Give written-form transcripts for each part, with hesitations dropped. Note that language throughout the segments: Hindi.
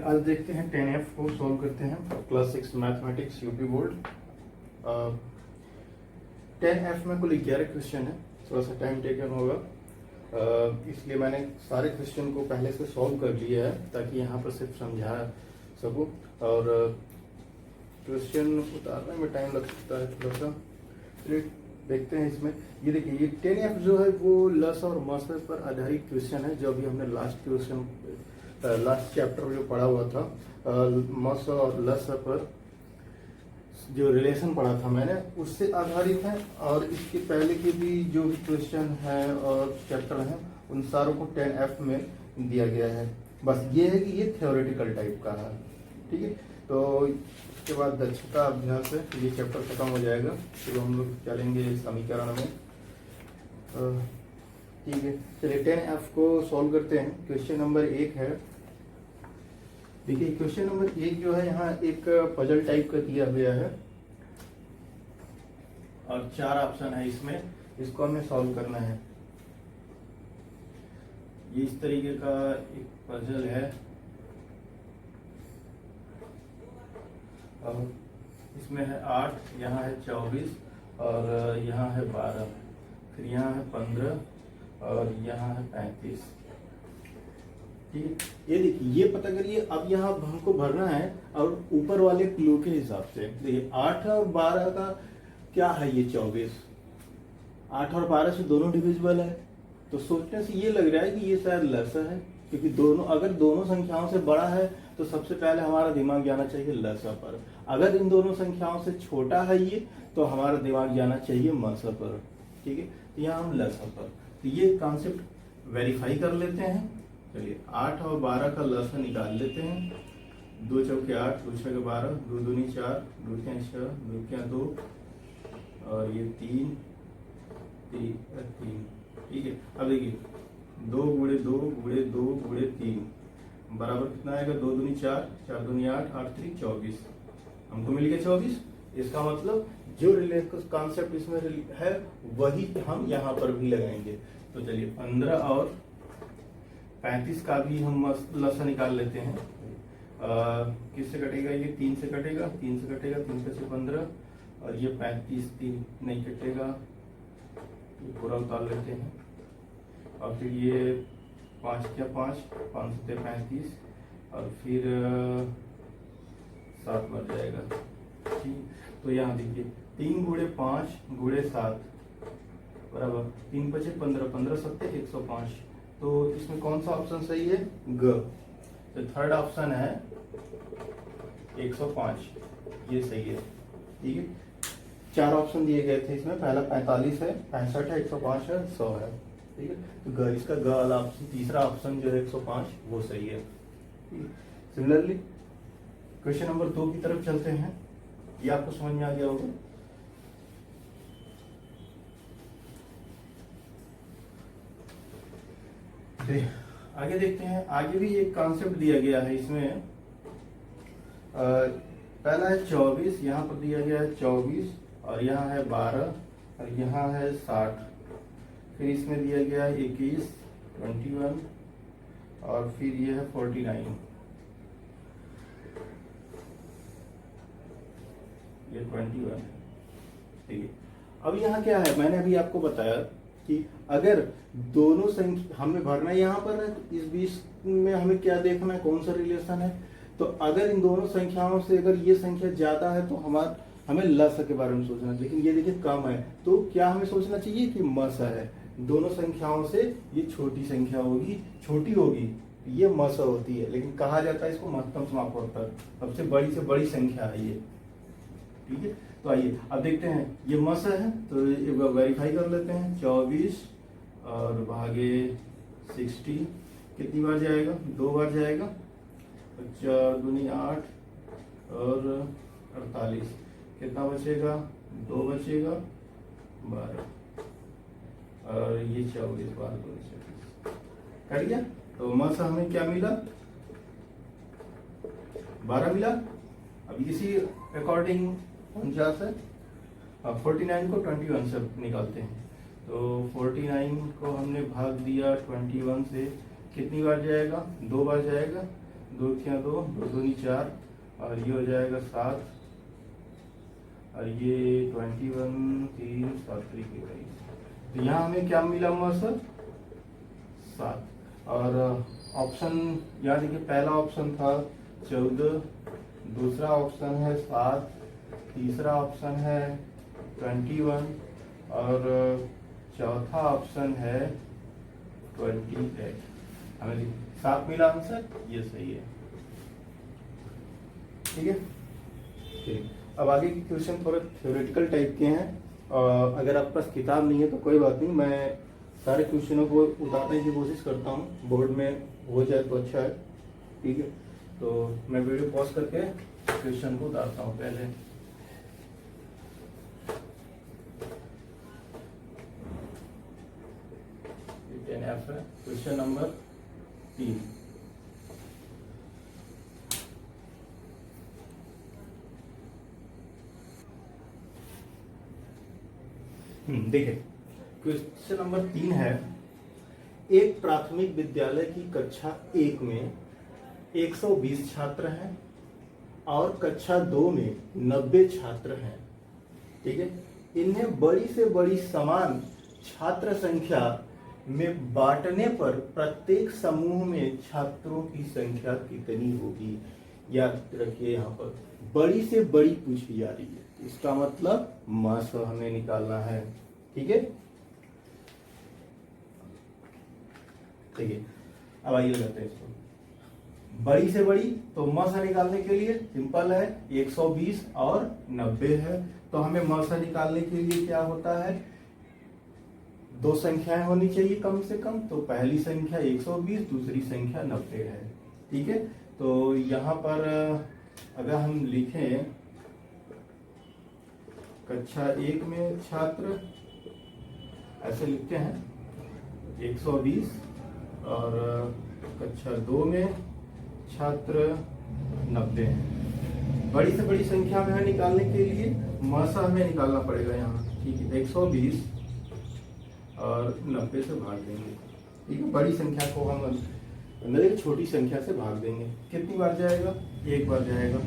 आज देखते हैं 10F को सॉल्व करते हैं class 6 mathematics UP board. 10F में कुल 11 क्वेश्चन है, थोड़ा सा टाइम टेकन होगा, इसलिए मैंने सारे क्वेश्चन को पहले से सॉल्व कर लिया है ताकि यहाँ पर सिर्फ समझा सकूँ। और क्वेश्चन उतारने में टाइम लग सकता है थोड़ा सा, चलिए देखते हैं। इसमें ये देखिए, ये 10F जो है वो लस और मस पर आधारित क्वेश्चन है, जो अभी हमने लास्ट चैप्टर जो पढ़ा हुआ था, मस और लस पर जो रिलेशन पढ़ा था मैंने, उससे आधारित है। और इसके पहले के भी जो भी क्वेश्चन है और चैप्टर हैं उन सारों को 10F में दिया गया है। बस ये है कि ये थ्योरेटिकल टाइप का है, ठीक है। तो इसके बाद दक्षता अभ्यास है, ये चैप्टर खत्म हो जाएगा, फिर हम लोग चलेंगे समीकरण में, ठीक है। चलिए 10F को सॉल्व करते हैं। क्वेश्चन नंबर 1 है, देखिए क्वेश्चन नंबर 1 जो है यहाँ एक पजल टाइप का दिया गया है और 4 ऑप्शन है इसमें, इसको हमें सॉल्व करना है। ये इस तरीके का एक पजल है और इसमें है 8, यहाँ है 24 और यहाँ है 12, फिर यहाँ है 15 और यहाँ है 35, ठीक है। ये देखिए, ये पता करिए अब यहाँ हमको भरना है और ऊपर वाले क्लू के हिसाब से। देखिए 8 और 12 का क्या है, ये 24, 8 और 12 से दोनों डिविजिबल है, तो सोचने से ये लग रहा है कि ये शायद लसा है, क्योंकि दोनों अगर दोनों संख्याओं से बड़ा है तो सबसे पहले हमारा दिमाग जाना चाहिए लसा पर। अगर इन दोनों संख्याओं से छोटा है ये, तो हमारा दिमाग जाना चाहिए मसा पर, ठीक है। तो यहाँ हम लसा पर, तो ये कॉन्सेप्ट वेरीफाई कर लेते हैं। चलिए 8 और 12 का लसा निकाल लेते हैं। 2 चौके 8, 2 छके 12, 2 दूनी 4, 2 तियां 6, 2 तियां 2 और ये 3, ठीक है। अब देखिए 2 गुणे 2 गुणे 2 गुणे 3 बराबर कितना आएगा, 2 दूनी 4, 4 दूनी 8, 8 3 24, हमको मिल गया 24। इसका मतलब जो रिलेशन कॉन्सेप्ट इसमें है वही हम यहाँ पर भी लगाएंगे। तो चलिए 15 और 35 का भी हम लसा निकाल लेते हैं। किससे कटेगा, ये 3 से कटेगा, 3 से कटेगा, 3 से 15 और ये 35 3 नहीं कटेगा, ये पूरा उतार लेते हैं। और फिर ये 5 क्या 5, 5 से 35 और फिर 7 बन जाएगा, ठीक। तो यहाँ देखिए 3 गुणे 5 गुणे 7 बराबर 3 पचे 15, 15 सत्ते 105। तो इसमें कौन सा ऑप्शन सही है, ग। तो थर्ड ऑप्शन है 105, ये सही है, ठीक है। 4 ऑप्शन दिए गए थे इसमें, पहला 45 है, 65 है, 105 है, 100 है, ठीक है। तो ग, इसका ग वाला ऑप्शन, तीसरा ऑप्शन जो है 105 वो सही है, ठीक है। सिमिलरली क्वेश्चन नंबर 2 की तरफ चलते हैं, ये आपको समझ में आ गया होगा। आगे देखते हैं, आगे भी एक कॉन्सेप्ट दिया गया है इसमें। पहला है 24, यहाँ पर दिया गया है 24 और यहाँ है 12 और यहाँ है 60, फिर इसमें दिया गया है 21, 21 और फिर ये है 49, ये 21, ठीक है। अब यहाँ क्या है, मैंने अभी आपको बताया कि अगर दोनों संख्या हमें भरना है यहाँ पर है, तो इस बीच में हमें क्या देखना है, कौन सा रिलेशन है। तो अगर इन दोनों संख्याओं से अगर ये संख्या ज्यादा है तो हमें लसा के बारे में सोचना है, लेकिन ये देखिए कम है, तो क्या हमें सोचना चाहिए कि मसा है। दोनों संख्याओं से ये छोटी संख्या होगी, छोटी होगी, ये मसा होती है, लेकिन कहा जाता है इसको महत्तम समापवर्तक, सबसे बड़ी से बड़ी संख्या है ये, ठीक है। तो आइए अब देखते हैं, ये मसा है तो एक बार वेरीफाई कर लेते हैं। 24 और भागे 60 कितनी बार जाएगा, 2 बार जाएगा, 4 दूनी 8 और 48, कितना बचेगा, 2 बचेगा, 12 और ये 24 बार 2 कर गया। तो मसा हमें क्या मिला, 12 मिला। अब इसी अकॉर्डिंग 49 है, 49 को 21 से निकालते हैं। तो 49 को हमने भाग दिया 21 से, कितनी बार जाएगा, 2 बार जाएगा, 2 तिया 2, 2 दूनी 4 और ये हो जाएगा 7 और ये 21 3 7 3 के करीब। तो यहाँ हमें क्या मिला हुआ सर 7। और ऑप्शन यहाँ देखिए पहला ऑप्शन था 14, दूसरा ऑप्शन है 7, तीसरा ऑप्शन है 21 और चौथा ऑप्शन है 28। हमें 7 मिला आंसर, ये सही है। ठीक है, ठीक। अब आगे के क्वेश्चन थोड़े थ्योरेटिकल टाइप के हैं। अगर आपके पास किताब नहीं है तो कोई बात नहीं, मैं सारे क्वेश्चनों को उतारने की कोशिश करता हूँ, बोर्ड में हो जाए तो अच्छा है। ठीक है, तो मैं वीडियो पॉज करके क्वेश्चन को उतारता हूँ पहले। Question number 3। देखिए क्वेश्चन नंबर 3 है, एक प्राथमिक विद्यालय की कक्षा 1 में 120 छात्र हैं और कक्षा 2 में 90 छात्र हैं। ठीक है, इन्हें बड़ी से बड़ी समान छात्र संख्या में बांटने पर प्रत्येक समूह में छात्रों की संख्या कितनी होगी। याद रखिए, यहाँ पर बड़ी से बड़ी पूछी जा रही है, इसका मतलब मास हमें निकालना है। ठीक है, ठीक है, अब आइए लगाते हैं इसको। बड़ी से बड़ी तो मास निकालने के लिए सिंपल है, 120 और 90 है। तो हमें मास निकालने के लिए क्या होता है, 2 संख्याएं होनी चाहिए कम से कम। तो पहली संख्या 120, दूसरी संख्या 90 है। ठीक है, तो यहाँ पर अगर हम लिखें कक्षा 1 में छात्र, ऐसे लिखते हैं 120 और कक्षा 2 में छात्र 90 हैं। बड़ी से बड़ी संख्या में हमें निकालने के लिए मासा हमें निकालना पड़ेगा यहाँ। ठीक है, 120 और 90 से भाग देंगे। ठीक है, बड़ी संख्या को हम मतलब छोटी संख्या से भाग देंगे। कितनी बार जाएगा, एक बार जाएगा।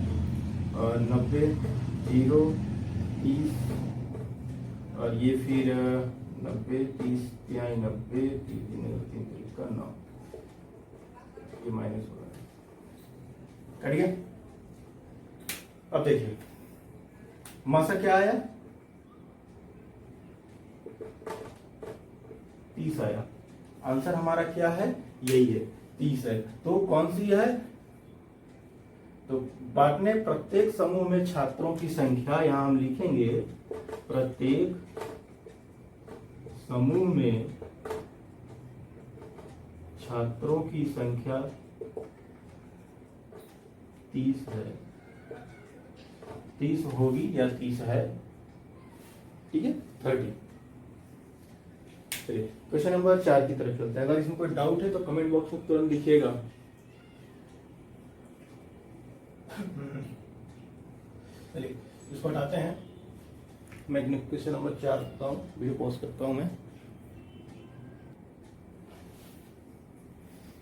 और 90 0 30 और ये फिर 90 30 या 90 3 का 9, ये माइनस हो रहा है। कट गया। अब देखिए मासा क्या आया, 30 आया। आंसर हमारा क्या है, यही है, 30 है। तो कौन सी है, तो बांटने प्रत्येक समूह में छात्रों की संख्या, यहां हम लिखेंगे प्रत्येक समूह में छात्रों की संख्या 30 है। 30 होगी या 30 है। ठीक है, 30। चलिए क्वेश्चन नंबर 4 की तरफ चलते हैं। अगर इसमें कोई डाउट है तो कमेंट बॉक्स में तुरंत लिखिएगा। चलिए इसको हटाते हैं। मैं क्वेश्चन नंबर 4 करता हूँ, वीडियो पॉज करता हूँ मैं।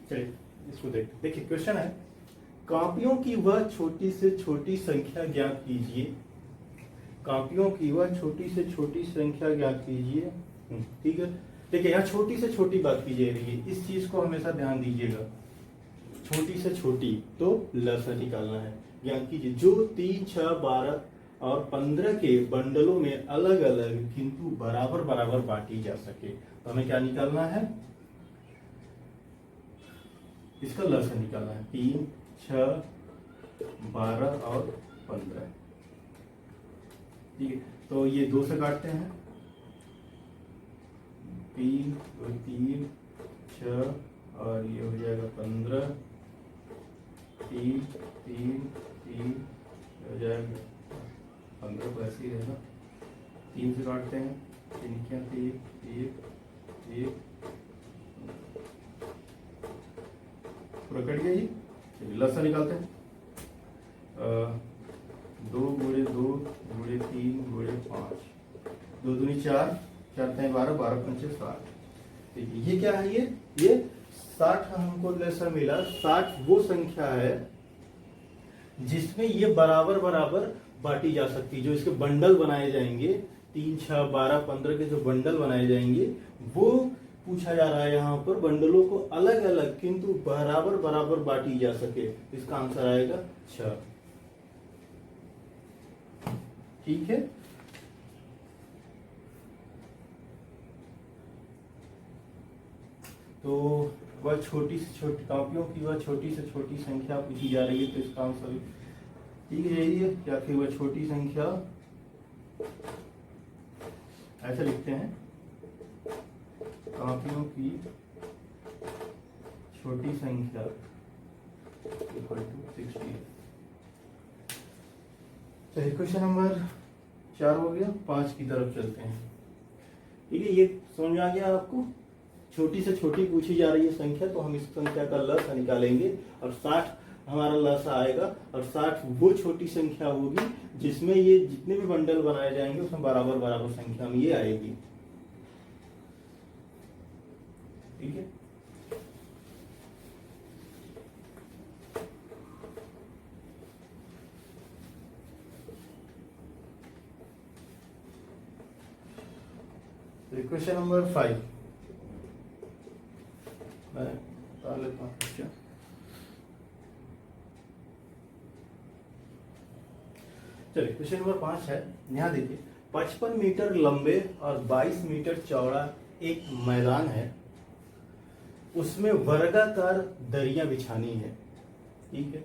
चलिए इसको देखते। देखिए क्वेश्चन है, कापियों की वह छोटी से छोटी संख्या ज्ञात कीजिए। कापियों की वह छोटी से छोटी संख्या ज्ञात कीजिए। ठीक है, देखिए यहाँ छोटी से छोटी बात की जा रही है, इस चीज को हमेशा ध्यान दीजिएगा। छोटी से छोटी तो लसा निकालना है। ज्ञात कीजिए जो 3 6 12 और 15 के बंडलों में अलग अलग किंतु बराबर बराबर बांटी जा सके। तो हमें क्या निकालना है, इसका लसा निकालना है। 3 6 12 और 15। ठीक है, तो ये 2 से काटते हैं, 3 3 6 और ये हो जाएगा 15, 3 3 3 हो जाएगा 15, तो ऐसे ही रहेगा। 3 से काटते हैं, 3 क्या 1 पूरा कट गया जी। चलिए लसा निकालते हैं। 2 गुणे 2 गुणे 3 गुणे 5, 2 दूनी 4 4 3 12 12 5 7। देखिए ये क्या है, ये 60 हमको लसा मिला। 60 वो संख्या है जिसमें ये बराबर बराबर बांटी जा सकती है। जो इसके बंडल बनाए जाएंगे 3, 6, 12, 15 के जो बंडल बनाए जाएंगे वो पूछा जा रहा है यहाँ पर। बंडलों को अलग अलग किंतु बराबर बराबर बांटी जा सके, इसका आंसर आएगा 6। ठीक है। तो वह छोटी से छोटी कॉपियों की वह छोटी से छोटी संख्या पूछी जा रही है, तो इसका आंसर ठीक है यही है। या फिर वह छोटी संख्या, ऐसे लिखते हैं, कॉपियों की छोटी संख्या इक्वल टू 60। तो क्वेश्चन नंबर 4 हो गया। 5 की तरफ चलते हैं। ठीक है, ये समझ आ गया आपको। छोटी से छोटी पूछी जा रही है संख्या, तो हम इस संख्या का लसा निकालेंगे और 60 हमारा लसा आएगा। और 60 वो छोटी संख्या होगी जिसमें ये जितने भी बंडल बनाए जाएंगे उसमें बराबर बराबर संख्या में ये आएगी। ठीक है। क्वेश्चन नंबर 5 मैं बता लेता हूँ क्वेश्चन। चलिए क्वेश्चन नंबर 5 है। यहाँ देखिए 55 मीटर लंबे और 22 मीटर चौड़ा एक मैदान है, उसमें वर्गाकार दरियां बिछानी है। ठीक है।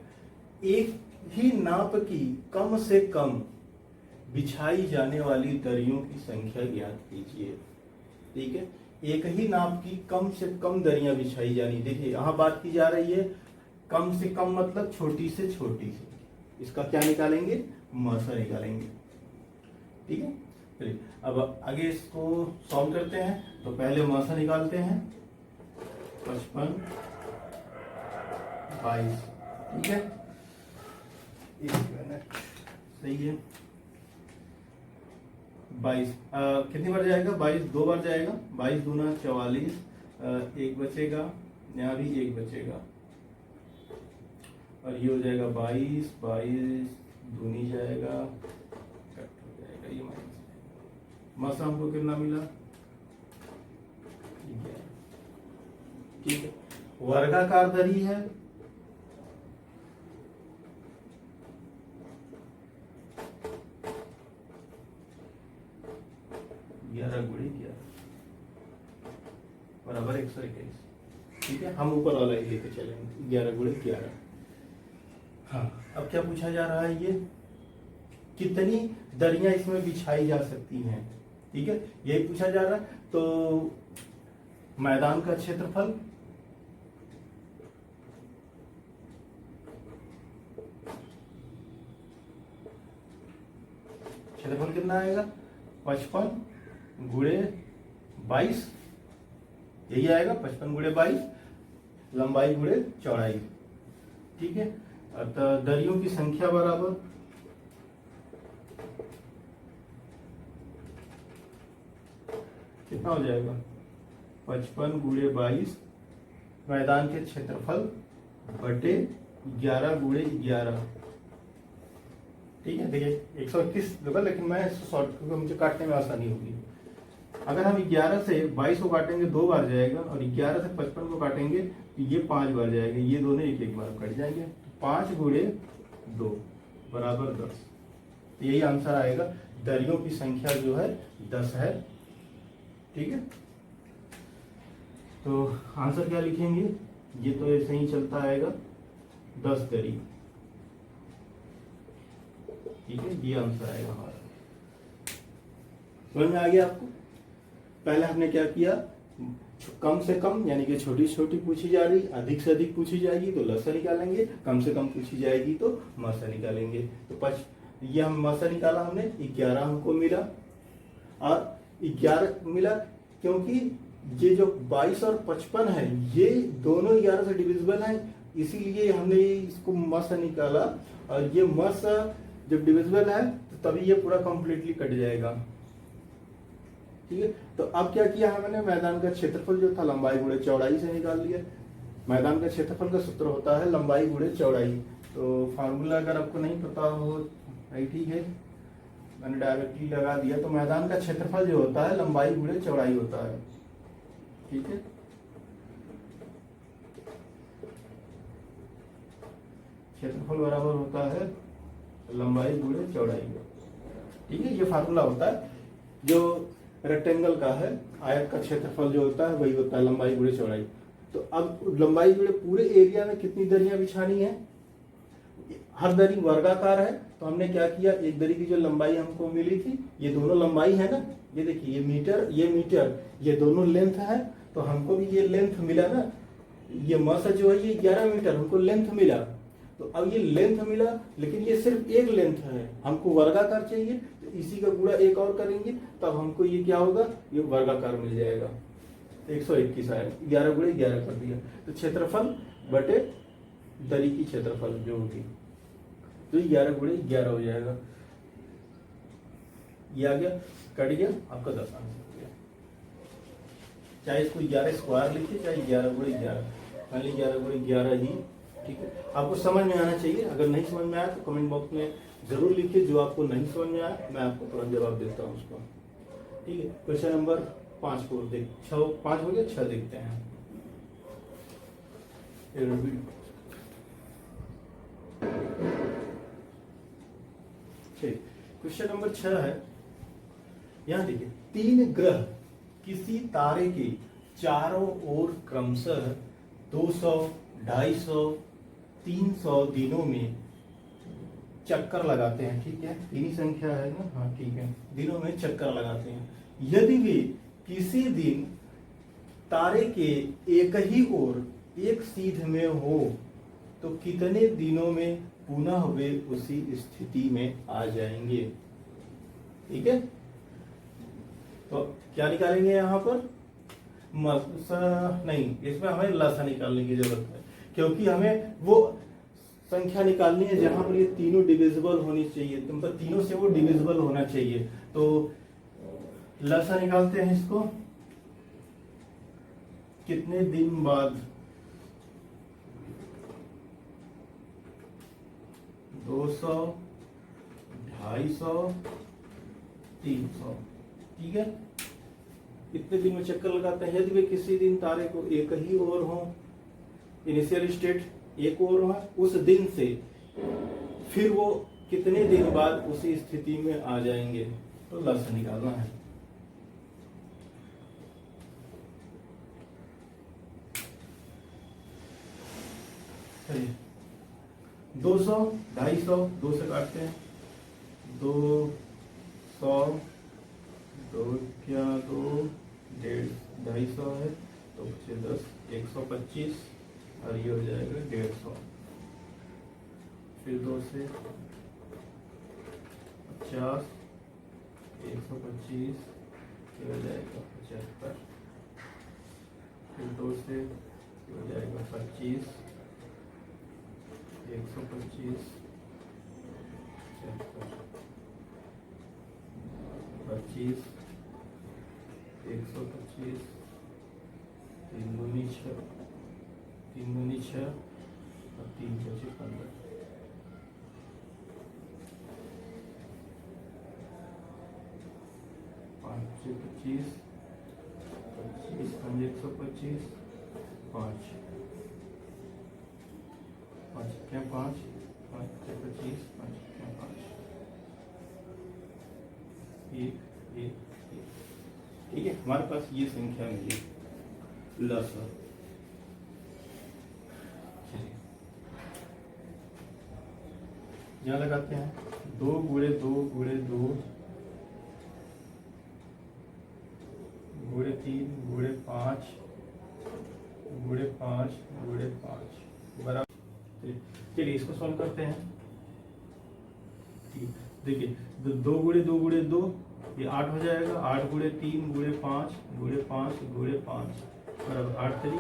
एक ही नाप की कम से कम बिछाई जाने वाली दरियों की संख्या ज्ञात कीजिए। ठीक है। एक ही नाप की कम से कम दरियां बिछाई जानी। देखिए यहां बात की जा रही है कम से कम मतलब छोटी से छोटी से। इसका क्या निकालेंगे? मसा निकालेंगे। ठीक है। चलिए अब आगे इसको सॉल्व करते हैं। तो पहले मसा निकालते हैं। 55, 22। ठीक है, एक मिनट, सही है। 22 कितनी बार जाएगा? 22 दो बार जाएगा। 22 दूना 44, एक बचेगा, यहाँ भी एक बचेगा और ये हो जाएगा 22, 22 दूनी जाएगा, कट हो जाएगा, ये माइनस। मसा हमको कितना मिला? ठीक है। वर्गाकार दरी है, बराबर 121। ठीक है, हम ऊपर वाला ही लेके चलेंगे 11 गुणे 11। हाँ, अब क्या पूछा जा रहा है? ये कितनी दरियां इसमें बिछाई जा सकती हैं। ठीक है, यही पूछा जा रहा है। तो मैदान का क्षेत्रफल, क्षेत्रफल कितना आएगा? 55 गुणे 22, यही आएगा 55 गुणे 22, लंबाई गुणे चौड़ाई। ठीक है, अतः दरियों की संख्या बराबर कितना हो जाएगा? 55 गुणे 22 मैदान के क्षेत्रफल बटे 11 गुणे 11। ठीक है, देखिए 121 होगा, लेकिन मैं शॉर्ट क्योंकि मुझे काटने में आसानी होगी। अगर हम 11 से 22 को काटेंगे 2 बार जाएगा और 11 से 55 को काटेंगे तो ये 5 बार जाएगा। ये दोनों एक एक बार कट जाएंगे। 5 गुणे 2 बराबर 10। तो यही आंसर आएगा। दरियों की संख्या जो है 10 है। ठीक है, तो आंसर क्या लिखेंगे? ये तो ऐसे ही चलता आएगा 10 दरी। ठीक है, ये आंसर आएगा हमारा। समझ में आ गया आपको? पहले हमने क्या किया? कम से कम यानी कि छोटी छोटी पूछी जा रही, अधिक से अधिक पूछी जाएगी तो लसा निकालेंगे, कम से कम पूछी जाएगी तो मसा निकालेंगे। तो ये हम मसा निकाला हमने, 11 हमको मिला और 11 मिला क्योंकि ये जो 22 और 55 है ये दोनों 11 से डिविजिबल है, इसीलिए हमने इसको मसा निकाला। और ये मसा जब डिविजिबल है तो तभी ये पूरा कंप्लीटली कट जाएगा। ठीक है, तो अब क्या किया हमने? मैदान का क्षेत्रफल जो था लंबाई गुणे चौड़ाई से निकाल लिया। मैदान का क्षेत्रफल का सूत्र होता है लंबाई गुणे चौड़ाई। तो फार्मूला अगर आपको नहीं पता हो नहीं ठीक है, मैंने डायरेक्टली लगा दिया। तो मैदान का क्षेत्रफल जो होता है लंबाई गुणे चौड़ाई होता है, ठीक है। क्षेत्रफल बराबर होता है लंबाई गुणे चौड़ाई, ठीक है। ये फार्मूला होता है जो रेक्टेंगल का है, आयत का क्षेत्रफल जो होता है वही होता है लंबाई गुणे चौड़ाई। तो अब लंबाई गुणे पूरे एरिया में कितनी दरियां बिछानी है, हर दरी वर्गाकार है। तो हमने क्या किया, एक दरी की जो लंबाई हमको मिली थी, ये दोनों लंबाई है ना, ये देखिए ये मीटर, ये दोनों लेंथ है। तो हमको भी ये लेंथ मिला ना, ये मसा जो है ये 11 मीटर हमको लेंथ मिला। तो अब ये लेंथ मिला, लेकिन ये सिर्फ एक लेंथ है, हमको वर्गाकार चाहिए। तो इसी का गुणा एक और करेंगे तब हमको ये क्या होगा, ये वर्गाकार मिल जाएगा। 121 आया, 11 गुणे 11 कर दिया। तो क्षेत्रफल बटे दरी की क्षेत्रफल जो होगी, तो 11 गुणे 11 हो जाएगा। ये आ गया, कट गया आपका 10 आंसर गया। चाहे इसको 11 स्क्वायर लिखिए, चाहे 11 गुणे 11, मान लीजिए 11 गुणे 11 ही, ठीक है। आपको समझ में आना चाहिए। अगर नहीं समझ में आया तो कमेंट बॉक्स में जरूर लिखिए, जो आपको नहीं समझ में आया मैं आपको तुरंत जवाब देता हूँ उसका, ठीक है। क्वेश्चन नंबर 5 को देख, 5 हो गया, 6 देखते हैं। ठीक, क्वेश्चन नंबर 6 है। यहाँ देखिए, 3 ग्रह किसी तारे के चारों ओर क्रमशः 200, 250, 300 दिनों में चक्कर लगाते हैं, ठीक है। इन्हीं संख्या है ना, हाँ ठीक है, दिनों में चक्कर लगाते हैं। यदि वे किसी दिन तारे के एक ही ओर एक सीध में हो तो कितने दिनों में पुनः वे उसी स्थिति में आ जाएंगे, ठीक है। तो क्या निकालेंगे यहाँ पर, नहीं, इसमें हमें लसा निकालने की जरूरत है, क्योंकि हमें वो संख्या निकालनी है जहां पर ये तीनों डिविजिबल होनी चाहिए, मतलब तीनों से वो डिविजिबल होना चाहिए। तो लसा निकालते हैं इसको, कितने दिन बाद 200, 250, 300, ठीक है। इतने दिन में चक्कर लगाते हैं। यदि वे किसी दिन तारे को एक ही ओर हो, इनिशियल स्टेट एक ओर हो, उस दिन से फिर वो कितने दिन बाद उसी स्थिति में आ जाएंगे, तो लक्ष्य निकालना है। चलिए 200, 250, 2 से काटते हैं, 200, 2 क्या 2, 150, 250 है तो 10, 125 और ये हो जाएगा 150। फिर 2 से 50, 125 ये हो जाएगा 75। फिर 2 से हो जाएगा 25, 125, 25, 125, 3 दूनी 6, 3 दूनी 6 और 3 25 15। 5 से 25, 25 5 125, 5 5 क्या 5 5 से 25, 5 क्या 5 1 1 1, ठीक है। हमारे पास ये संख्या मिली लसा। यहाँ लगाते हैं 2 गुणे 2 गुणे 2 गुणे 3 गुणे 5 गुणे 5 गुणे 5 बराबर। चलिए इसको सॉल्व करते हैं। ठीक, देखिए 2 गुणे 2 गुणे 2 ये 8 हो जाएगा। 8 गुणे 3 गुणे 5 गुणे 5 गुणे 5 बराबर 8 3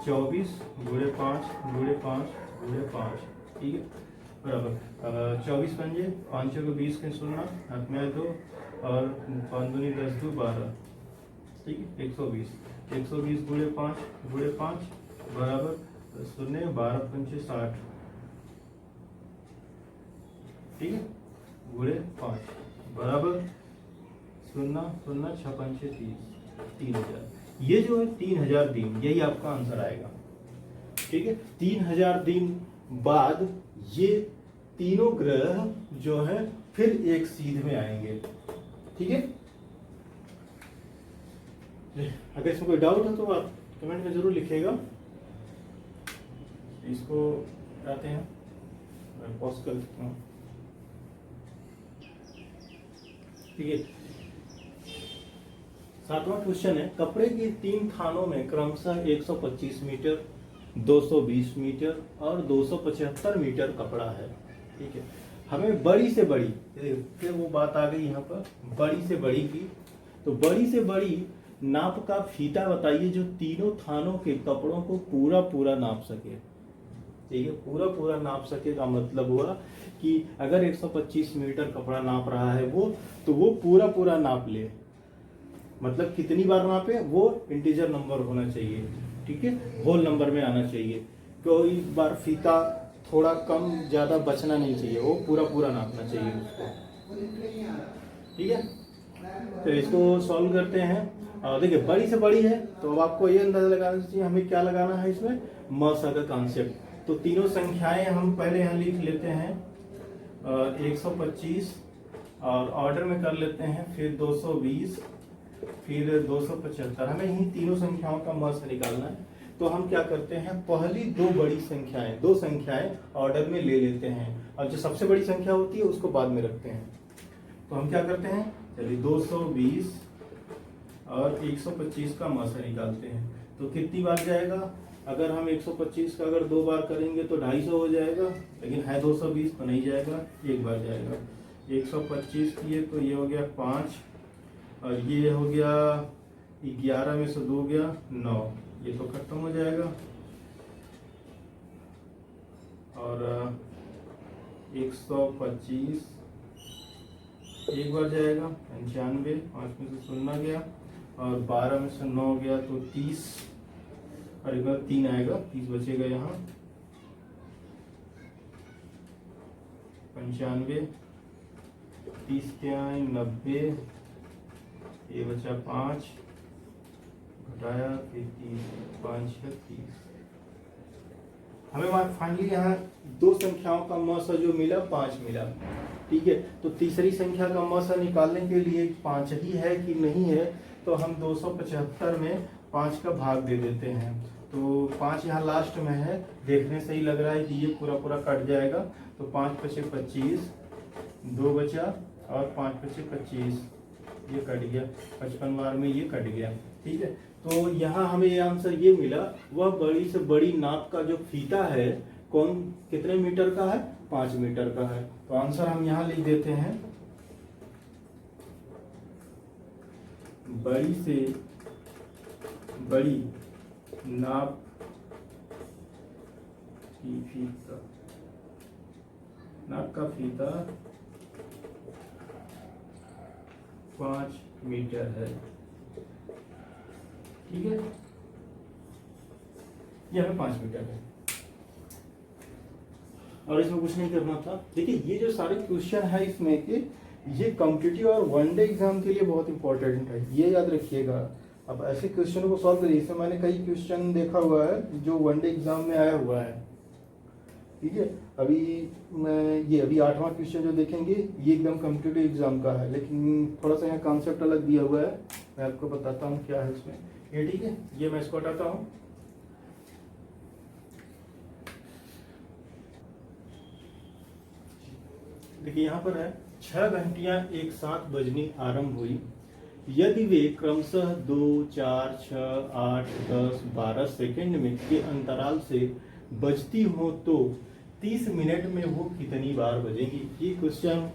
24 गुणे 5 गुणे 5 गुणे 5, ठीक है बराबर 24 पंजे 5 को 20 के 16 हाथ में 2 और 5 दूनी 10 2 12, ठीक है 120 गुणे 5 बराबर शून्य 12 पंचे 60, ठीक है, गुणे 5 बराबर 0 0 6 पंचे 30, 3000। ये जो है 3000 दिन, यही आपका आंसर आएगा। ठीक है, 3000 दिन बाद ये तीनों ग्रह जो है फिर एक सीध में आएंगे। ठीक है, अगर इसमें कोई डाउट है तो आप कमेंट में जरूर लिखिएगा। इसको आते हैं, मैं पॉज कर देता हूँ। ठीक है, 7वां क्वेश्चन है, कपड़े की 3 थानों में क्रमशः 125 मीटर, 220 मीटर और 275 मीटर कपड़ा है। ठीक है, हमें बड़ी से बड़ी, फिर वो बात आ गई यहाँ पर बड़ी से बड़ी की, तो बड़ी से बड़ी नाप का फीता बताइए जो तीनों थानों के कपड़ों को पूरा पूरा नाप सके। ठीक है, पूरा पूरा नाप सके का मतलब हुआ कि अगर 125 मीटर कपड़ा नाप रहा है वो, तो वो पूरा पूरा नाप ले। मतलब कितनी बार नापे, वो इंटीजर नंबर होना चाहिए। ठीक है, होल नंबर में आना चाहिए। कोई बार फीता थोड़ा कम ज्यादा बचना नहीं चाहिए, वो पूरा पूरा नापना चाहिए उसको। ठीक है, तो इसको सॉल्व करते हैं। और देखिए बड़ी से बड़ी है, तो अब आपको ये अंदाजा लगाना चाहिए हमें क्या लगाना है इसमें, मसा का कॉन्सेप्ट। तो तीनों संख्याएं हम पहले यहाँ लिख लेते हैं, 125 और ऑर्डर में कर लेते हैं, फिर 220, फिर 275। हमें इन तीनों संख्याओं का मस निकालना है। तो हम क्या करते हैं, पहली दो बड़ी संख्याएं, दो संख्याएं ऑर्डर में ले लेते हैं, और जो सबसे बड़ी संख्या होती है उसको बाद में रखते हैं। तो हम क्या करते हैं, चलिए 220 और 125 का मस निकालते हैं। तो कितनी बार जाएगा, अगर हम 125 का अगर 2 बार करेंगे तो 250 हो जाएगा, लेकिन है 220 तो नहीं जाएगा, एक बार जाएगा। 125 किए तो ये हो गया 5, और ये हो गया 11 में से 2 गया 9, ये तो खत्म हो जाएगा। और 125 एक बार जाएगा 95, 5 में से 0 गया, और 12 में से 9 गया तो 30, और एक बार 3 आएगा, 30 बचेगा यहाँ। 95, 30 के आए 90, ये बचा 5, घटाया फिर 30, 5 है 30। हमें फाइनली यहाँ दो संख्याओं का मौसा जो मिला 5 मिला। ठीक है, तो तीसरी संख्या का मौसा निकालने के लिए 5 ही है कि नहीं है, तो हम 275 में 5 का भाग दे देते हैं। तो 5 यहाँ लास्ट में है, देखने से ही लग रहा है कि ये पूरा पूरा कट जाएगा। तो 5 पचे 25, 2 बचा, और 5 पचे 25, ये कट गया, 55 बार में ये कट गया। ठीक है, तो यहाँ हमें ये आंसर ये मिला, वह बड़ी से बड़ी नाप का जो फीता है कौन कितने मीटर का है, 5 मीटर का है। तो आंसर हम यहाँ लिख देते हैं, बड़ी से बड़ी नाप की फीता, नाप का फीता 5 मीटर है। ठीक है, ये हमें 5 मीटर है, और इसमें कुछ नहीं करना था। देखिए ये जो सारे क्वेश्चन है इसमें के, ये कॉम्पिटिटिव और वनडे एग्जाम के लिए बहुत इंपॉर्टेंट है, ये याद रखिएगा। अब ऐसे क्वेश्चन को सॉल्व करिए, इसमें मैंने कई क्वेश्चन देखा हुआ है जो वनडे एग्जाम में आया हुआ है। ठीक है, अभी मैं अभी 8वां क्वेश्चन जो देखेंगे ये एकदम कॉम्पिटिटिव एग्जाम का है, लेकिन थोड़ा सा यहाँ कॉन्सेप्ट अलग दिया हुआ है, मैं आपको बताता हूँ क्या है इसमें ये। ठीक है, ये मैं इसको हटाता हूँ। देखिए यहाँ पर है, 6 घंटियां एक साथ बजनी आरंभ हुई, यदि वे क्रमशः 2, 4, 6, 8, 10, 12 सेकंड में के अंतराल से बजती हो तो 30 मिनट में वो कितनी बार बजेगी। ये क्वेश्चन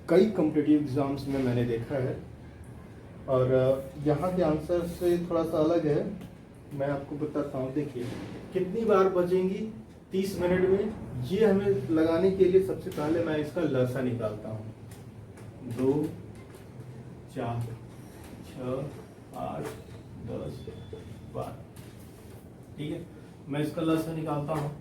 कई कॉम्पिटिटिव एग्जाम्स में मैंने देखा है, और यहाँ के आंसर से थोड़ा सा अलग है, मैं आपको बताता हूँ। देखिए कितनी बार बजेंगी 30 मिनट में, ये हमें लगाने के लिए सबसे पहले मैं इसका लसा निकालता हूँ। 2, 4, 6, 8, 10, 12। ठीक है, मैं इसका लसा निकालता हूँ।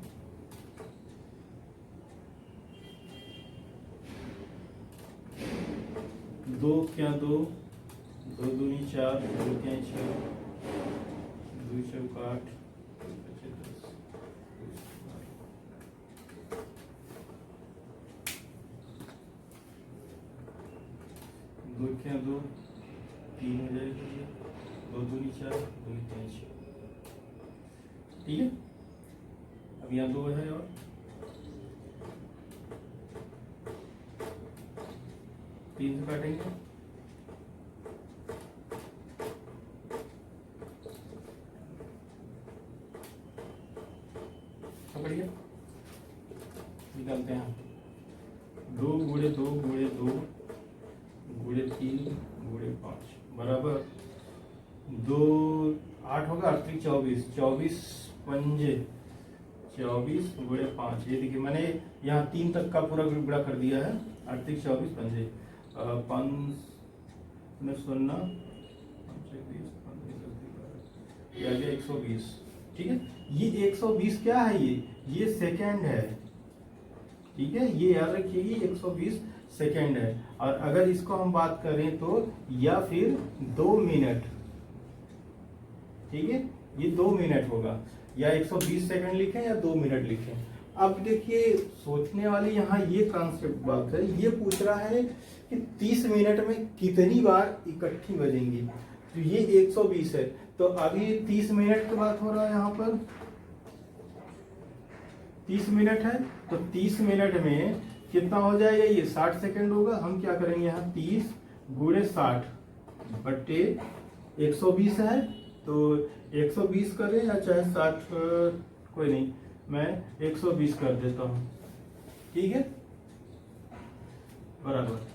दो क्या दो, दो दूनी 4, दो क्या 6, दो चौक 8, दो क्या दो 3 हो जाएगा, ये 2 दूनी 4, 2 क्या 6। ठीक है, अब यहाँ 2 है और 3 से काटेंगे, बढ़िया निकालते हैं। 2 गुणे 2 गुणे 2 गुणे 3 गुणे 5 बराबर 2 8 होगा, 8 24, 24 पंजे 24 गुणे 5। ये देखिए मैंने यहाँ 3 तक का पूरा गुणा कर दिया है। 8 24 पंजे 5 में 0 ये आ गया 120। ठीक है, ये 120 क्या है, ये सेकंड है। ठीक है, ये याद रखिए, ये 120 सेकंड है। और अगर इसको हम बात करें तो या फिर 2 मिनट, ठीक है, ये 2 मिनट होगा, या 120 सेकंड लिखें या 2 मिनट लिखें। अब देखिए सोचने वाली यहाँ ये कॉन्सेप्ट बात है, ये पूछ रहा है कि 30 मिनट में कितनी बार इकट्ठी बजेंगी। तो ये 120 है, तो अभी 30 मिनट की बात हो रहा है, यहाँ पर 30 मिनट है, तो 30 मिनट में कितना हो जाएगा, ये 60 सेकंड होगा। हम क्या करेंगे यहाँ 30 गुणे 60 बट्टे 120 है, तो 120 करें या चाहे 60, कोई नहीं, मैं 120 कर देता हूँ। ठीक है, बराबर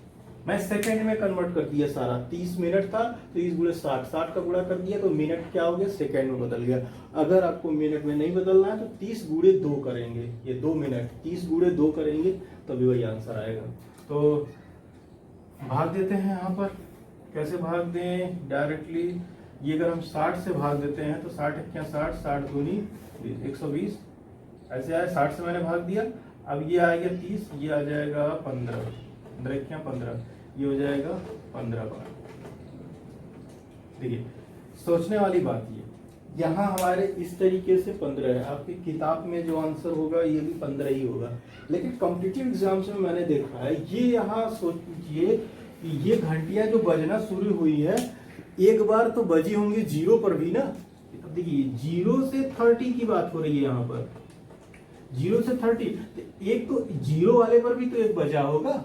मैं सेकंड में कन्वर्ट कर दिया सारा। 30 मिनट था तो 30 गुणे 60, 60 का गुणा कर दिया तो मिनट क्या हो गया, सेकंड में बदल गया। अगर आपको मिनट में नहीं बदलना है तो 30 गुणे 2 करेंगे, ये 2 मिनट, 30 गुणे 2 करेंगे तभी वही आंसर आएगा। तो भाग देते हैं यहाँ पर, कैसे भाग दें डायरेक्टली, ये अगर हम 60 से भाग देते हैं तो 60 क्या 60, 60 दूनी 120 ऐसे आया, 60 से मैंने भाग दिया। अब ये आएगा 30, ये आ जाएगा 15, 15, ये हो जाएगा 15 बार। देखिए सोचने वाली बात ये, यहाँ हमारे इस तरीके से 15 है, आपकी किताब में जो आंसर होगा ये भी 15 ही होगा। लेकिन कॉम्पिटिटिव एग्जाम्स में मैंने देखा है, ये यहाँ सोचिए ये घंटियां जो बजना शुरू हुई है, एक बार तो बजी होंगी 0 पर भी ना। अब देखिए 0 से 30 की बात हो रही है यहाँ पर, 0 से 30, तो एक तो 0 वाले पर भी तो एक बजा होगा।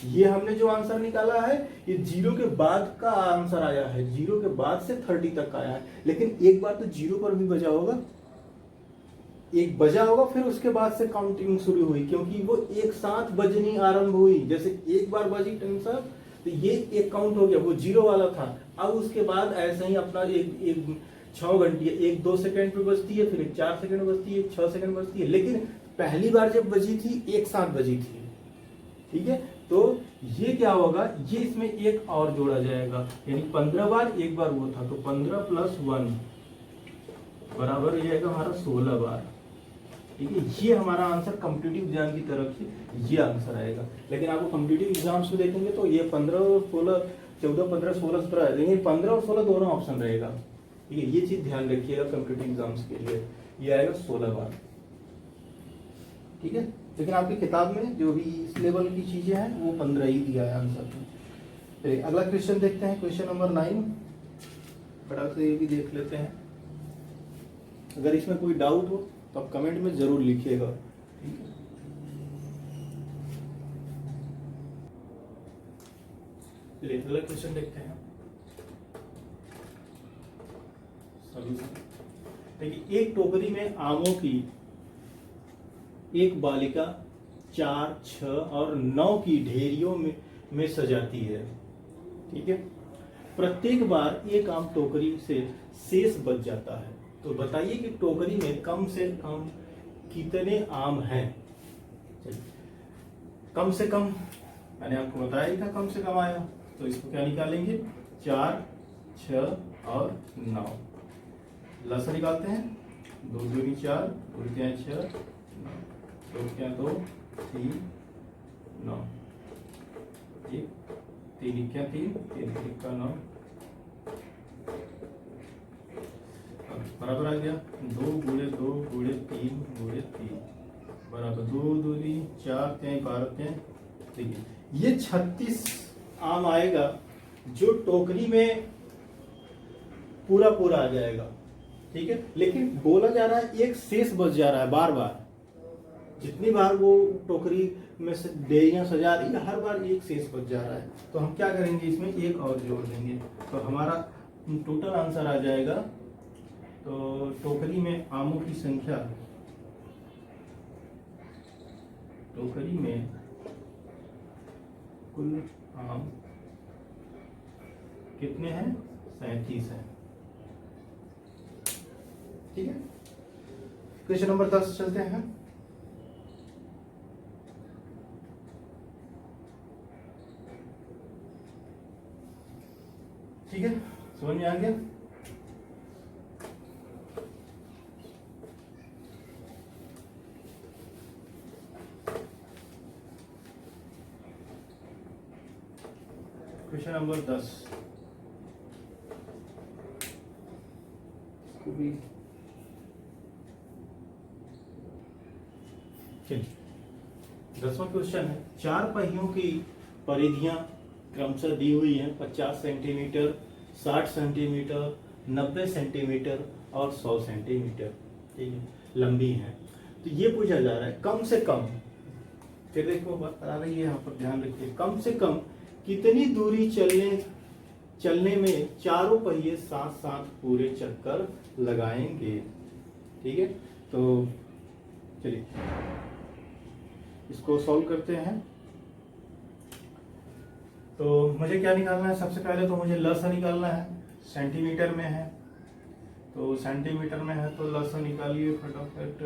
ये हमने जो आंसर निकाला है ये 0 के बाद का आंसर आया है, 0 के बाद से 30 तक आया है। लेकिन एक बार तो 0 पर भी बजा होगा, एक बजा होगा, फिर उसके बाद से काउंटिंग शुरू हुई, क्योंकि वो एक साथ बजनी आरंभ हुई। जैसे एक बार बजी टेंसर तो ये एक काउंट हो गया, वो 0 वाला था। अब उसके बाद ऐसे ही अपना एक 6 घंटी, एक 2 सेकंड पे बजती है, फिर एक 4 सेकंड बजती है, 6 सेकंड बजती है। लेकिन पहली बार जब बजी थी एक साथ बजी थी। ठीक है, तो ये क्या होगा, ये इसमें एक और जोड़ा जाएगा, यानी 15 बार, एक बार वो था, तो 15 + 1 बराबर हो जाएगा हमारा 16 बार। ठीक है, ये हमारा आंसर कॉम्पिटिटिव एग्जाम की तरफ से ये आंसर आएगा। लेकिन आपको कॉम्पिटिटिव एग्जाम्स में देखेंगे तो ये 15 और 16, 14 15 16 17 है, लेकिन 15 और 16 दोनों ऑप्शन रहेगा। ठीक है, ये चीज ध्यान रखिएगा कॉम्पिटिटिव एग्जाम्स के लिए, ये आएगा 16 बार। ठीक है, लेकिन आपकी किताब में जो भी इस लेवल की चीजें हैं वो 15 ही दिया है आंसर में। चलिए अगला क्वेश्चन देखते हैं, क्वेश्चन नंबर 9, फटाक से ये भी देख लेते हैं। अगर इसमें कोई डाउट हो तो आप कमेंट में जरूर लिखिएगा। ठीक है, चलिए अगला क्वेश्चन देखते हैं। देखिए एक टोकरी में आमों की एक बालिका 4, 6 और 9 की ढेरियों में सजाती है। ठीक है, प्रत्येक बार एक आम टोकरी से शेष बच जाता है। तो बताइए कि टोकरी में कम से कम कितने आम हैं। कम से कम मैंने आपको बताया ही था, कम से कम आया, तो इसको क्या निकालेंगे, 4, 6 और 9। लसा निकालते हैं, 2 दूनी 4, 2 क्या 6, 2 क्या 2, 3, 9, 1, 3 क्या 3, 3 का 9, बराबर आ गया 2 गुणे 2 गुणे 3 गुणे 3 बराबर 2 दूनी 4 3 12 3। देखिए ये 36 आम आएगा जो टोकरी में पूरा पूरा आ जाएगा, ठीक है। लेकिन बोला जा रहा है एक शेष बच जा रहा है, बार बार जितनी बार वो टोकरी में से डेरियां सजा रही है हर बार एक शेष बच जा रहा है। तो हम क्या करेंगे, इसमें एक और जोड़ देंगे तो हमारा टोटल आंसर आ जाएगा। तो टोकरी में आमों की संख्या, टोकरी में कुल आम कितने हैं, 37 हैं, ठीक है। क्वेश्चन नंबर 10 चलते हैं। ठीक है, समझ में आ गया। क्वेश्चन नंबर 10 10वां क्वेश्चन है। 4 पहियों की परिधियां क्रमशः दी हुई हैं 50 सेंटीमीटर, 60 सेंटीमीटर, 90 सेंटीमीटर और 100 सेंटीमीटर, ठीक है, लंबी है। तो ये पूछा जा रहा है कम से कम, फिर देखो बात आ रही है यहाँ पर, ध्यान रखिए, कम से कम कितनी दूरी चलने में चारों पहिए साथ साथ पूरे चक्कर लगाएंगे, ठीक है। तो चलिए इसको सॉल्व करते हैं। तो मुझे क्या निकालना है, सबसे पहले तो मुझे लसा निकालना है, सेंटीमीटर में है तो सेंटीमीटर में है तो लसा निकालिए फटाफट।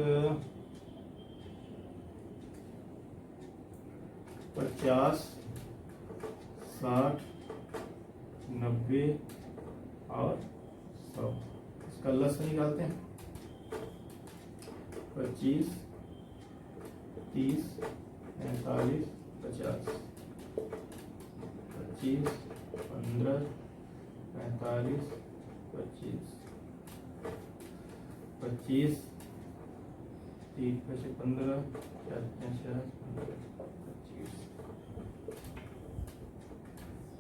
50, 60, 90 और 100, इसका लसा निकालते हैं। 25, 30, 45, 50, 25, 15, 45, 25, 25, 3 5 15, 4 5 15, 25,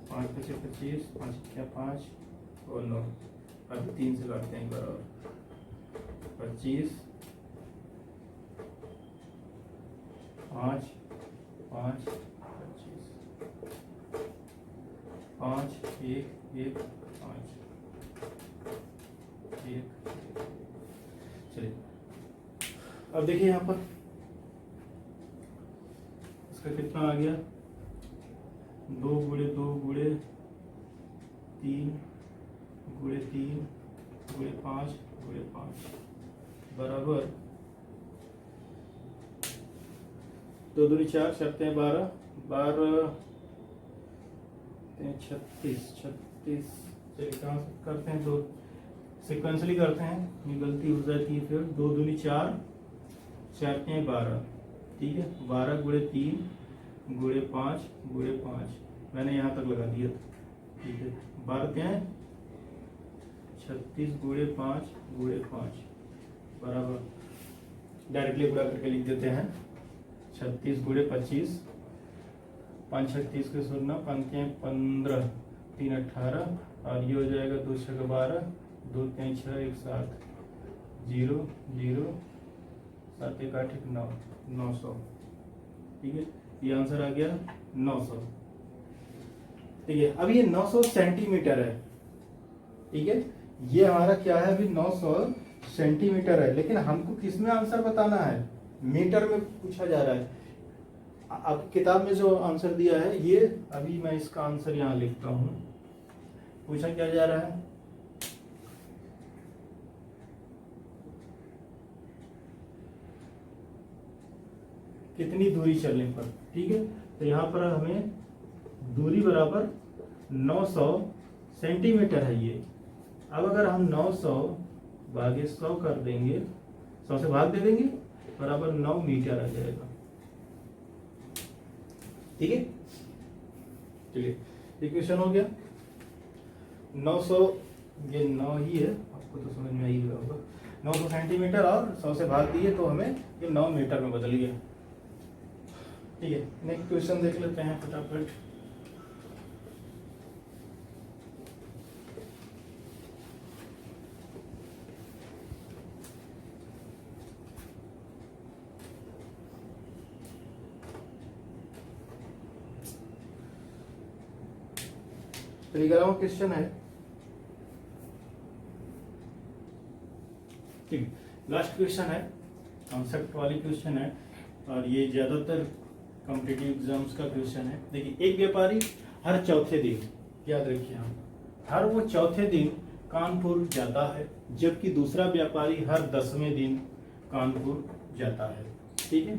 5 5 25, 5 क्या 5 और 9, अभी 3 से काटते हैं बराबर। 25, 5 5 25, 5 1 1 5 1। चलिए अब देखिए यहाँ पर इसका कितना आ गया, 2 गुणे 2 गुणे 3 गुणे 3 गुणे 5 गुणे 5 बराबर 2 दूनी 4, 7 12, 12 36 36। चलिए कहाँ करते हैं, 2 सिक्वेंसली करते हैं, ये गलती हो जाती है। फिर 2 दूनी 4, 4 12, ठीक है। 12 गुणे 3 गुणे 5 गुणे 5, मैंने यहाँ तक लगा दिया, ठीक है। 12 क्या है 36 गुणे 5 गुणे 5 बराबर, डायरेक्टली पूरा करके लिख देते हैं। 36 गुणे 25, 5 36 के 16, 5 15, 3 18 और ये हो जाएगा 2 6 12, 2 3 6 1 7, 0 0 7 1 8 1 9, 900, ठीक है। ये आंसर आ गया 900, ठीक है। अब ये 900 सेंटीमीटर है, ठीक है। ये हमारा क्या है, अभी 900 सेंटीमीटर है, लेकिन हमको किसमें आंसर बताना है, मीटर में पूछा जा रहा है। अब किताब में जो आंसर दिया है ये, अभी मैं इसका आंसर यहाँ लिखता हूँ। पूछा क्या जा रहा है, कितनी दूरी चलने पर, ठीक है। तो यहाँ पर हमें दूरी बराबर 900 सेंटीमीटर है ये। अब अगर हम 900 भागे 100 कर देंगे 100 से भाग दे देंगे, बराबर 9 मीटर आ जाएगा। ठीक है, चलिए ये क्वेश्चन हो गया। 900, ये 9 ही है, आपको तो समझ में आ ही गया होगा। 900 सेंटीमीटर और 100 से भाग दिए तो हमें ये 9 मीटर में बदल गया। ठीक है, नेक्स्ट क्वेश्चन देख लेते हैं फटाफट। ग्यारहवां क्वेश्चन है, ठीक, लास्ट क्वेश्चन है, कॉन्सेप्ट वाली क्वेश्चन है, और ये ज्यादातर कॉम्पिटिटिव एग्जाम्स का क्वेश्चन है। देखिए, एक व्यापारी हर चौथे दिन, याद रखिए आप, हर वो चौथे दिन कानपुर जाता है, जबकि दूसरा व्यापारी हर 10वें दिन कानपुर जाता है। ठीक है,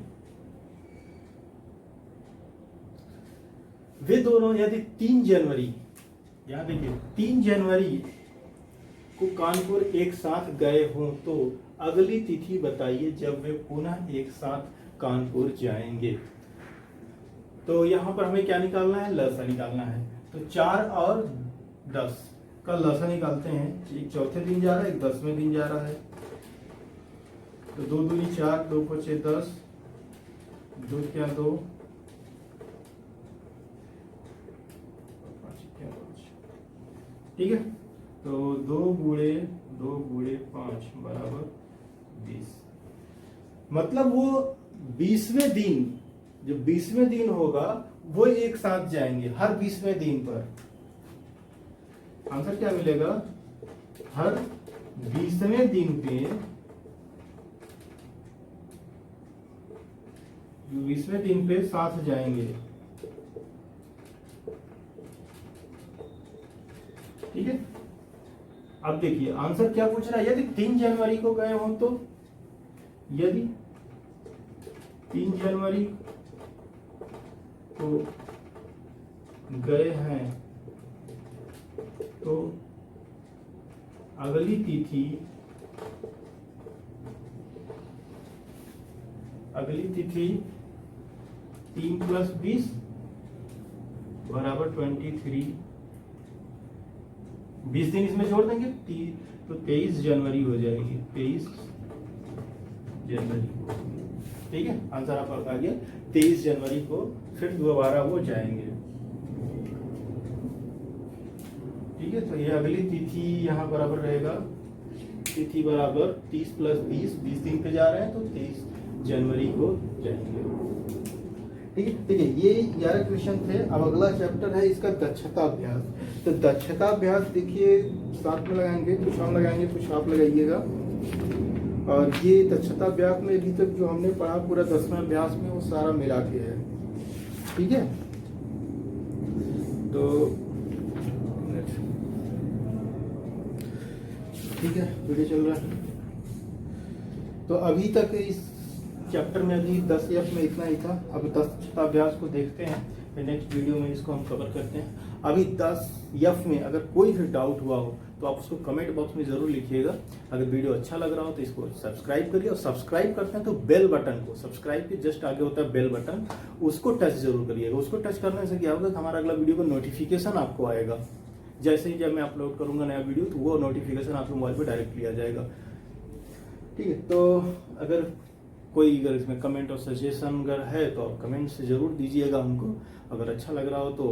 वे दोनों यदि 3 जनवरी, यहाँ देखिए 3 जनवरी को कानपुर एक साथ गए हों तो अगली तिथि बताइए जब वे पुनः एक साथ कानपुर जाएंगे। तो यहाँ पर हमें क्या निकालना है, लसा निकालना है। तो 4 और 10 का लसा निकालते हैं। एक चौथे दिन जा रहा है, एक 10वें दिन जा रहा है। तो 2 दूनी 4, 2 5 10, 2 क्या 2, 5 क्या 5। ठीक है, तो 2 गुणे 5 बराबर 20। मतलब वो 20वें दिन, जो 20वें दिन होगा वो एक साथ जाएंगे हर 20वें दिन पर। आंसर क्या मिलेगा, हर 20वें दिन पे, 20वें दिन पे साथ जाएंगे। ठीक है, अब देखिए आंसर क्या पूछ रहा है, यदि 3 जनवरी को गए हो तो, यदि 3 जनवरी को गए हैं तो अगली तिथि 3 + 20 बराबर 23। 20 दिन इसमें जोड़ देंगे तो 23 जनवरी हो जाएगी, 23 जनवरी को। ठीक है, आंसर आपका आ गया 23 जनवरी को फिर दोबारा वो जाएंगे। ठीक है, तो ये अगली तिथि यहाँ बराबर रहेगा, तिथि बराबर 30 + 20, 20 दिन पे जा रहे हैं तो 23 जनवरी को जाएंगे। ठीक है, देखिए ये 11 क्वेश्चन थे। अब अगला चैप्टर है इसका दक्षता अभ्यास। तो दक्षता अभ्यास देखिए साथ में लगाएंगे, कुछ हम लगाएंगे कुछ आप लगाइएगा। और ये दक्षता अभ्यास में अभी तक जो हमने पढ़ा पूरा 10वें अभ्यास में वो सारा मिला के है। ठीक है, तो ठीक है, वीडियो चल रहा है। तो अभी तक इस चैप्टर में अभी 10 एफ में इतना ही था। अब 10 अभ्यास को देखते हैं, फिर नेक्स्ट वीडियो में इसको हम कवर करते हैं। अभी 10 एफ में अगर कोई भी डाउट हुआ हो तो आप उसको कमेंट बॉक्स में जरूर लिखिएगा। अगर वीडियो अच्छा लग रहा हो तो इसको सब्सक्राइब करिए, और सब्सक्राइब करते हैं तो बेल बटन को, सब्सक्राइब के जस्ट आगे होता है बेल बटन, उसको टच जरूर करिएगा। उसको टच करने से क्या होगा कि हमारा अगला वीडियो का नोटिफिकेशन आपको आएगा। जैसे ही जब मैं अपलोड करूंगा नया वीडियो तो वो नोटिफिकेशन आपके मोबाइल पर डायरेक्टली आ जाएगा। ठीक है, तो अगर इसमें कमेंट और सजेशन अगर है तो आप कमेंट से जरूर दीजिएगा हमको। अगर अच्छा लग रहा हो तो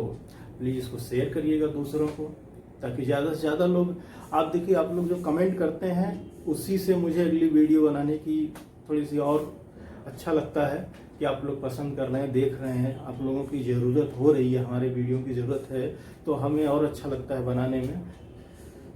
प्लीज़ इसको शेयर करिएगा दूसरों को, ताकि ज़्यादा से ज़्यादा लोग, आप देखिए आप लोग जो कमेंट करते हैं उसी से मुझे अगली वीडियो बनाने की थोड़ी सी और अच्छा लगता है कि आप लोग पसंद कर रहे हैं, देख रहे हैं, आप लोगों की ज़रूरत हो रही है, हमारे वीडियो की ज़रूरत है, तो हमें और अच्छा लगता है बनाने में।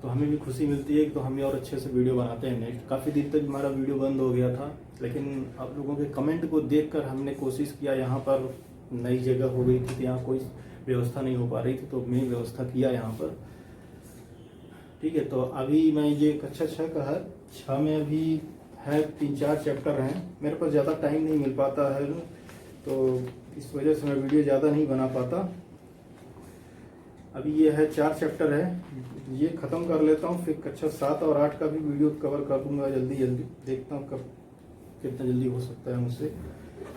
तो हमें भी खुशी मिलती है कि तो हमें और अच्छे से वीडियो बनाते हैं। नेक्स्ट काफ़ी दिन तक हमारा वीडियो बंद हो गया था, लेकिन आप लोगों के कमेंट को देखकर हमने कोशिश किया। यहाँ पर नई जगह हो गई थी तो यहाँ कोई व्यवस्था नहीं हो पा रही थी, तो मैं व्यवस्था किया यहाँ पर। ठीक है, तो अभी मैं ये कक्षा 6 का है, 6 में अभी है 3-4 चैप्टर हैं। मेरे पास ज़्यादा टाइम नहीं मिल पाता है, तो इस वजह से मैं वीडियो ज़्यादा नहीं बना पाता। अभी ये है 4 चैप्टर है, ये ख़त्म कर लेता हूँ, फिर कक्षा 7 और 8 का भी वीडियो कवर कर दूंगा जल्दी। देखता हूँ कब कितना जल्दी हो सकता है मुझसे,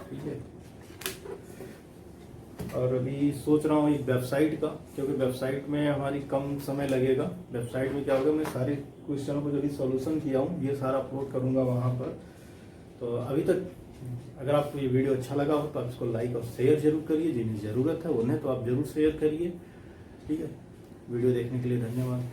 ठीक है। और अभी सोच रहा हूँ एक वेबसाइट का, क्योंकि वेबसाइट में हमारी कम समय लगेगा। वेबसाइट में क्या होगा, मैं सारे क्वेश्चनों को जो भी सॉल्यूशन किया हूँ ये सारा अपलोड करूँगा वहाँ पर। तो अभी तक अगर आपको ये वीडियो अच्छा लगा हो तो आप इसको लाइक और शेयर जरूर करिए, जिन्हें ज़रूरत है उन्हें तो आप जरूर शेयर करिए, ठीक है। वीडियो देखने के लिए धन्यवाद।